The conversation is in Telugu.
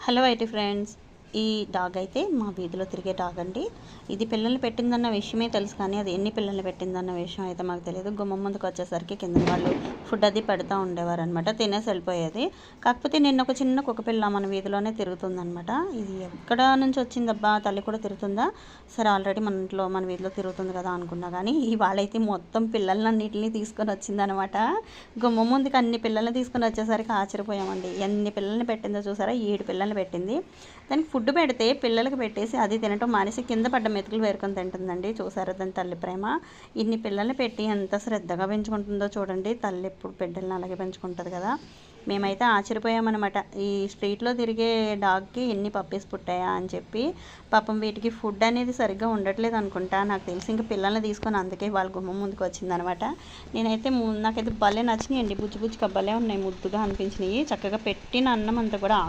హలో ఐటీ ఫ్రెండ్స్, ఈ డాగ్ అయితే మా వీధిలో తిరిగే డాగ్ అండి. ఇది పిల్లల్ని పెట్టిందన్న విషయమే తెలుసు, కానీ అది ఎన్ని పిల్లల్ని పెట్టిందన్న విషయం అయితే మాకు తెలియదు. గుమ్మం ముందుకు వచ్చేసరికి కింద వాళ్ళు ఫుడ్ అది పెడతా ఉండేవారు అనమాట. తినేసి వెళ్ళిపోయేది. కాకపోతే నిన్న ఒక చిన్న కుక్క పిల్ల మన వీధిలోనే తిరుగుతుందనమాట. ఇది ఎక్కడ నుంచి వచ్చిందబ్బా, తల్లి కూడా తిరుగుతుందా, సరే ఆల్రెడీ మన ఇంట్లో మన వీధిలో తిరుగుతుంది కదా అనుకున్నా, కానీ ఇవాళైతే మొత్తం పిల్లలన్నింటినీ తీసుకొని వచ్చిందనమాట. గుమ్మం ముందుకు అన్ని పిల్లల్ని తీసుకొని వచ్చేసరికి ఆశ్చర్యపోయామండి. ఎన్ని పిల్లల్ని పెట్టిందో చూసారా, 7 పిల్లల్ని పెట్టింది. దానికి ఫుడ్ పెడితే పిల్లలకి పెట్టేసి అది తినటం మానేసి కింద పడ్డ మెతుకులు వేరుకొని తింటుందండి. చూసారా దాని తల్లి ప్రేమ. ఇన్ని పిల్లల్ని పెట్టి ఎంత శ్రద్ధగా పెంచుకుంటుందో చూడండి. తల్లి ఎప్పుడు బిడ్డలను అలాగే పెంచుకుంటుంది కదా. మేమైతే ఆశ్చర్యపోయామన్నమాట. ఈ స్ట్రీట్లో తిరిగే డాగ్కి ఎన్ని పప్పీస్ పుట్టాయా అని చెప్పి. పాపం వీటికి ఫుడ్ అనేది సరిగ్గా ఉండట్లేదు అనుకుంటా, నాకు తెలిసి ఇంకా పిల్లల్ని తీసుకొని అందుకే వాళ్ళ గుమ్మం ముందుకు వచ్చిందనమాట. నాకైతే భలే నచ్చినాయండి. బుజ్జి బుజ్జి కబ్బలే ఉన్నాయి, ముద్దుగా అనిపించినాయి. చక్కగా పెట్టిన అన్నం అంతా కూడా